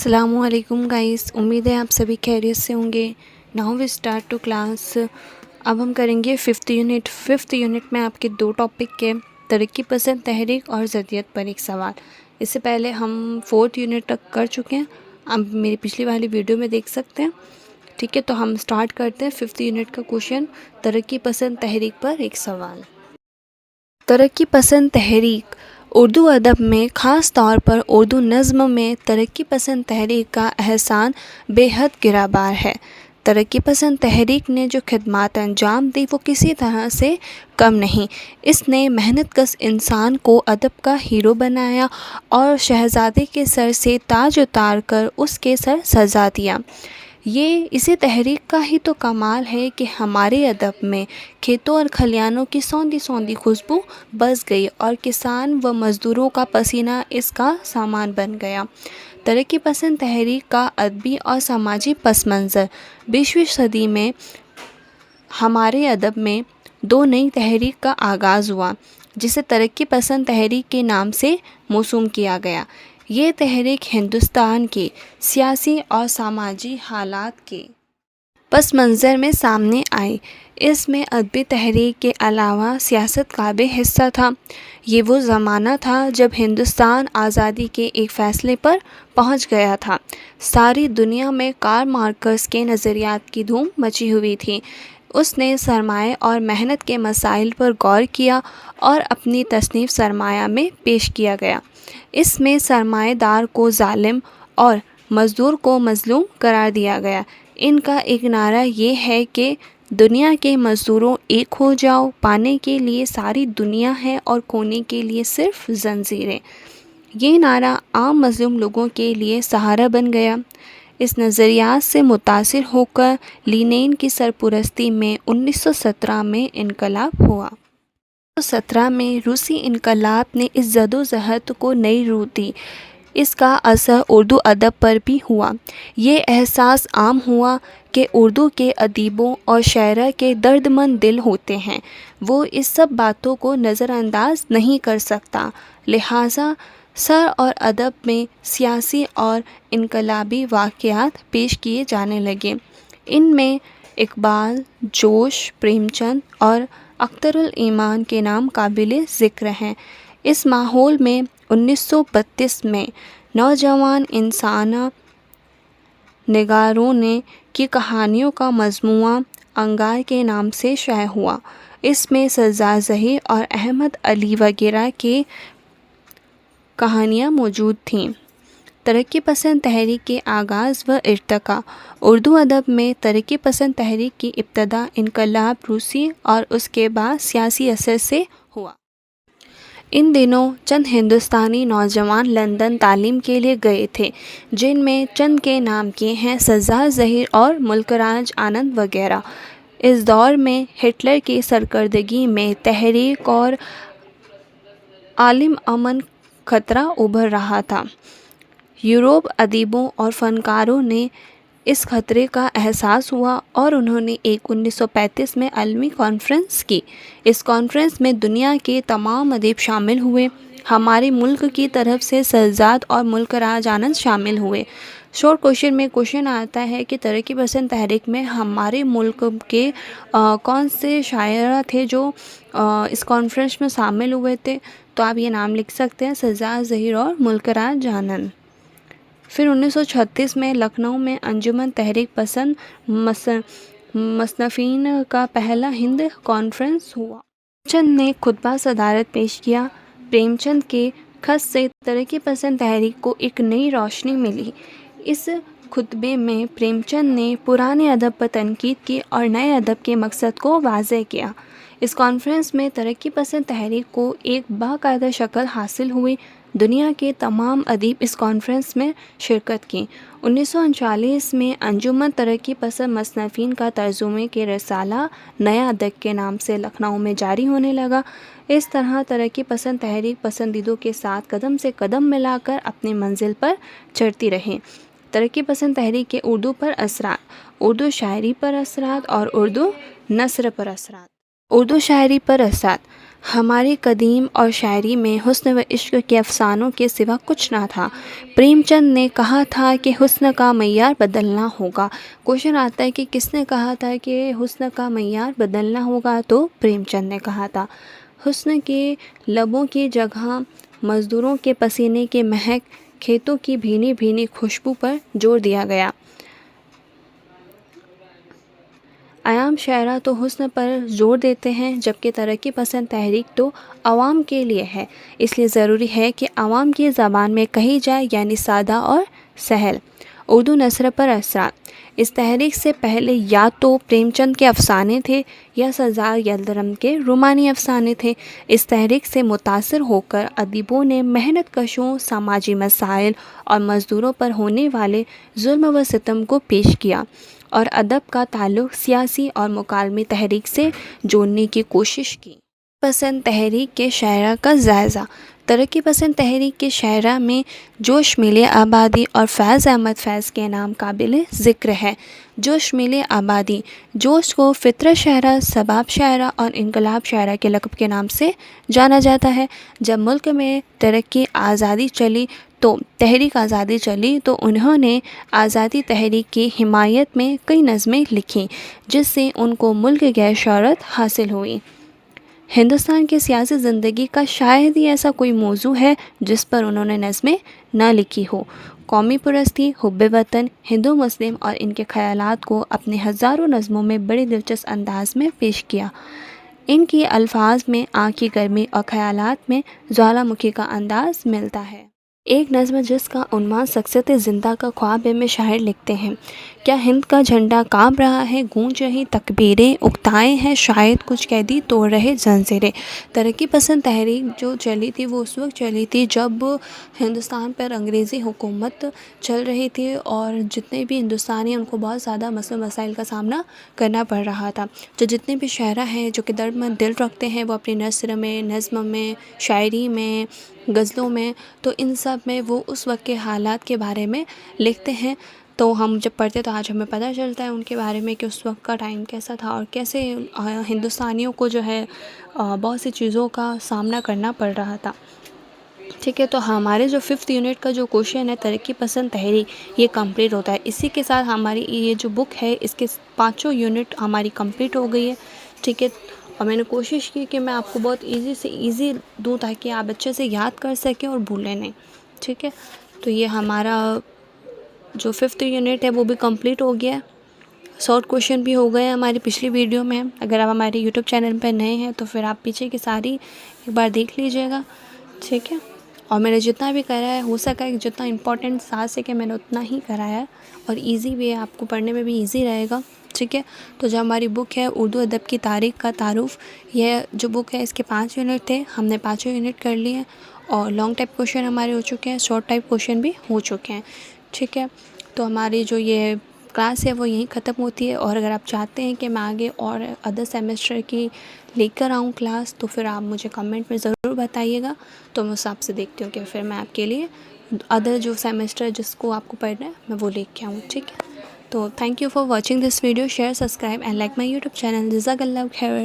अस्सलामु अलैकुम गाइस, उम्मीद है आप सभी खैरियत से होंगे। Now we start to class. अब हम करेंगे फिफ्थ यूनिट में आपके दो टॉपिक के तरक्की पसंद तहरीक और ज़दियत पर एक सवाल। इससे पहले हम फोर्थ यूनिट तक कर चुके हैं, अब मेरी पिछली वाली वीडियो में देख सकते हैं। ठीक है, तो हम स्टार्ट करते हैं फिफ्थ यूनिट का क्वेश्चन, तरक्की पसंद तहरीक पर एक सवाल। तरक्की पसंद तहरीक उर्दू अदब में ख़ास तौर पर उर्दू नज़्म में तरक्की पसंद तहरीक का एहसान बेहद गिराबार है। तरक्की पसंद तहरीक ने जो खिदमात अंजाम दी वो किसी तरह से कम नहीं। इसने मेहनतकश इंसान को अदब का हीरो बनाया और शहज़ादे के सर से ताज उतार कर उसके सर सजा दिया। ये इसी तहरीक का ही तो कमाल है कि हमारे अदब में खेतों और खलियानों की सौंधी सौंधी खुशबू बस गई और किसान व मज़दूरों का पसीना इसका सामान बन गया। तरक्की पसंद तहरीक का अदबी और समाजी पस मंज़र 20वीं सदी में हमारे अदब में दो नई तहरीक का आगाज़ हुआ, जिसे तरक्की पसंद तहरीक के नाम से मौसूम किया गया। ये तहरीक हिंदुस्तान के सियासी और समाजी हालात के पस मंज़र में सामने आई। इसमें अदबी तहरीक के अलावा सियासत का भी हिस्सा था। ये वो ज़माना था जब हिंदुस्तान आज़ादी के एक फ़ैसले पर पहुंच गया था। सारी दुनिया में कार्ल मार्क्स के नज़रियात की धूम मची हुई थी। उसने सरमाए और मेहनत के मसाइल पर गौर किया और अपनी तसनीफ़ सरमाया में पेश किया गया। इसमें सरमाएदार को जालिम और मज़दूर को मज़लूम करार दिया गया। इनका एक नारा ये है कि दुनिया के मज़दूरों एक हो जाओ, पाने के लिए सारी दुनिया है और खोने के लिए सिर्फ जंजीरें। ये नारा आम मज़लूम लोगों के लिए सहारा बन गया। इस नज़रियात से मुतासिर होकर लीनिन की सरपरस्ती में 1917 में इनकलाब हुआ। 1917 में रूसी इनकलाब ने इस जदोजहद को नई रूह दी। इसका असर उर्दू अदब पर भी हुआ। ये एहसास आम हुआ कि उर्दू के अदीबों और शायरा के दर्दमंद दिल होते हैं, वो इस सब बातों को नज़रअंदाज नहीं कर सकता। लिहाजा सर और अदब में सियासी और इनकलाबी वाक़यात पेश किए जाने लगे। इनमें इकबाल, जोश, प्रेमचंद और अख्तरुल ईमान के नाम काबिल ज़िक्र हैं। इस माहौल में 1932 में नौजवान इंसाना निगारों ने की कहानियों का मजमूआ अंगार के नाम से शाया हुआ। इसमें सज्जाद ज़हीर और अहमद अली वगैरह के कहानियाँ मौजूद थीं। तरक्की पसंद तहरीक के आगाज़ व इर्तिका। उर्दू अदब में तरक्की पसंद तहरीक की इब्तदा इनकलाब रूसी और उसके बाद सियासी असर से हुआ। इन दिनों चंद हिंदुस्तानी नौजवान लंदन तालीम के लिए गए थे, जिनमें चंद के नाम किए हैं सज्जाद ज़हीर और मुल्कराज आनंद वगैरह। इस दौर में हिटलर की सरकर्दगी में तहरीक और आलिम अमन खतरा उभर रहा था। यूरोप अदीबों और फ़नकारों ने इस खतरे का एहसास हुआ और उन्होंने एक 1935 में अलमी कॉन्फ्रेंस की। इस कॉन्फ्रेंस में दुनिया के तमाम अदीब शामिल हुए। हमारे मुल्क की तरफ से सज्जाद और मुल्कराज आनंद शामिल हुए। शॉर्ट क्वेश्चन में क्वेश्चन आता है कि तरक्की पसंद तहरीक में हमारे मुल्क के कौन से शायरा थे जो इस कॉन्फ्रेंस में शामिल हुए थे, तो आप ये नाम लिख सकते हैं, सज्जाद ज़हीर और मुल्कराज आनंद। फिर 1936 में लखनऊ में अंजुमन तहरीक पसंद मसनफ़ीन का पहला हिंद कॉन्फ्रेंस हुआ। प्रेमचंद ने खुतबा सदारत पेश किया। प्रेमचंद के खत से तरक्की पसंद तहरीक को एक नई रोशनी मिली। इस खुतबे में प्रेमचंद ने पुराने अदब पर तनकीद की और नए अदब के मकसद को वाज़ेह किया। इस कॉन्फ्रेंस में तरक्की पसंद तहरीक को एक बाकायदा शक्ल हासिल हुई। दुनिया के तमाम अदीब इस कॉन्फ्रेंस में शिरकत की। 1939 में अंजुमन तरक्की पसंद मसनफ़ीन का तर्जुमे के रसाला नया अदब के नाम से लखनऊ में जारी होने लगा। इस तरह तरक्की पसंद तहरीक पसंदीदों के साथ कदम से कदम मिलाकर अपनी मंजिल पर चढ़ती रही। तरक्की पसंद तहरीक के उर्दू पर असरात, उर्दू शायरी पर असरात और उर्दू नस्र पर असरात। उर्दू शायरी पर असरात। ہماری قدیم اور شاعری میں حسن و عشق کے افسانوں کے سوا کچھ نہ تھا۔ پریم چند نے کہا تھا کہ حسن کا معیار بدلنا ہوگا۔ کوشچن آتا ہے کہ کس نے کہا تھا کہ حسن کا معیار بدلنا ہوگا؟ تو پریم چند نے کہا تھا۔ حسن کے لبوں کی جگہ مزدوروں کے پسینے کے مہک، کھیتوں کی بھینی بھینی خوشبو پر زور دیا گیا۔ عوام شاعرہ تو حسن پر زور دیتے ہیں، جبکہ ترقی پسند تحریک تو عوام کے لیے ہے، اس لیے ضروری ہے کہ عوام کی زبان میں کہی جائے، یعنی سادہ اور سہل۔ اردو نثر پر اثرات۔ اس تحریک سے پہلے یا تو پریم چند کے افسانے تھے یا سردار یلدرم کے رومانی افسانے تھے۔ اس تحریک سے متاثر ہو کر ادیبوں نے محنت کشوں، سماجی مسائل اور مزدوروں پر ہونے والے ظلم و ستم کو پیش کیا اور ادب کا تعلق سیاسی اور مکالمی تحریک سے جوڑنے کی کوشش کی۔ پسند تحریک کے شاعرہ کا جائزہ۔ ترقی پسند تحریک کے شاعرہ میں جوش ملے آبادی اور فیض احمد فیض کے نام قابل ذکر ہے۔ جوش ملے آبادی، جوش کو فطرت شاعرہ، شباب شاعرہ اور انقلاب شاعرہ کے لقب کے نام سے جانا جاتا ہے۔ جب ملک میں ترقی آزادی چلی تحریک آزادی چلی تو انہوں نے آزادی تحریک کی حمایت میں کئی نظمیں لکھیں، جس سے ان کو ملک گیر شہرت حاصل ہوئی۔ ہندوستان کی سیاسی زندگی کا شاید ہی ایسا کوئی موضوع ہے جس پر انہوں نے نظمیں نہ لکھی ہو۔ قومی پرستی، حب وطن، ہندو مسلم اور ان کے خیالات کو اپنے ہزاروں نظموں میں بڑے دلچسپ انداز میں پیش کیا۔ ان کی الفاظ میں آگ کی گرمی اور خیالات میں جوالا مکھی کا انداز ملتا ہے۔ ایک نظم جس کا عنوان شخصیت زندہ کا خواب ہے میں شاعر لکھتے ہیں: کیا ہند کا جھنڈا کانپ رہا ہے، گونج رہی تکبیریں، اکتائے ہیں شاید کچھ قیدی توڑ رہے زنجیریں۔ ترقی پسند تحریک جو چلی تھی وہ اس وقت چلی تھی جب ہندوستان پر انگریزی حکومت چل رہی تھی اور جتنے بھی ہندوستانی ان کو بہت زیادہ مسائل کا سامنا کرنا پڑ رہا تھا۔ جو جتنے بھی شاعرہ ہیں جو کہ درد مند دل رکھتے ہیں وہ اپنی نثر میں، نظم میں، شاعری میں، غزلوں میں، تو ان سب میں وہ اس وقت کے حالات کے بارے میں لکھتے ہیں۔ تو ہم جب پڑھتے تو آج ہمیں پتہ چلتا ہے ان کے بارے میں کہ اس وقت کا ٹائم کیسا تھا اور کیسے ہندوستانیوں کو جو ہے بہت سی چیزوں کا سامنا کرنا پڑ رہا تھا۔ ٹھیک ہے، تو ہمارے جو 5th یونٹ کا جو کوشچن ہے ترقی پسند تحریک، یہ کمپلیٹ ہوتا ہے۔ اسی کے ساتھ ہماری یہ جو بک ہے اس کے 5 یونٹ ہماری کمپلیٹ ہو گئی ہے۔ ٹھیک ہے، اور میں نے کوشش کی کہ میں آپ کو بہت ایزی سے ایزی دوں تاکہ آپ اچھے سے یاد کر سکیں اور بھولیں نہیں۔ ٹھیک ہے، تو یہ ہمارا جو 5th یونٹ ہے وہ بھی کمپلیٹ ہو گیا ہے۔ شارٹ کوشچن بھی ہو گئے ہماری پچھلی ویڈیو میں۔ اگر آپ ہمارے یوٹیوب چینل پہ نئے ہیں تو پھر آپ پیچھے کی ساری ایک بار دیکھ لیجیے گا۔ ٹھیک ہے، اور میں نے جتنا بھی کرا ہے ہو سکا ہے جتنا امپورٹنٹ ساتھ سے کہ میں نے اتنا ہی کرایا ہے اور ایزی بھی ہے، آپ کو پڑھنے میں بھی ایزی رہے گا۔ ٹھیک ہے، تو جو ہماری بک ہے اردو ادب کی تاریخ کا تعارف، یہ جو بک ہے اس کے 5 یونٹ تھے، ہم نے 5 یونٹ کر لیے ہیں اور لانگ ٹائپ کوشچن ہمارے ہو چکے ہیں، شارٹ ٹائپ کوشچن بھی ہو چکے ہیں۔ ٹھیک ہے، تو ہماری جو یہ کلاس ہے وہ یہیں ختم ہوتی ہے، اور اگر آپ چاہتے ہیں کہ میں آگے اور ادر سیمسٹر کی لے کر آؤں کلاس تو پھر آپ مجھے کمنٹ میں ضرور بتائیے گا، تو میں اس حساب سے دیکھتی ہوں کہ پھر میں آپ کے لیے ادر جو سیمسٹر جس کو آپ کو پڑھنا ہے میں وہ لے کے آؤں۔ ٹھیک ہے، تو thank you for watching this video, share, subscribe and like my YouTube channel. جزاک اللہ خیر۔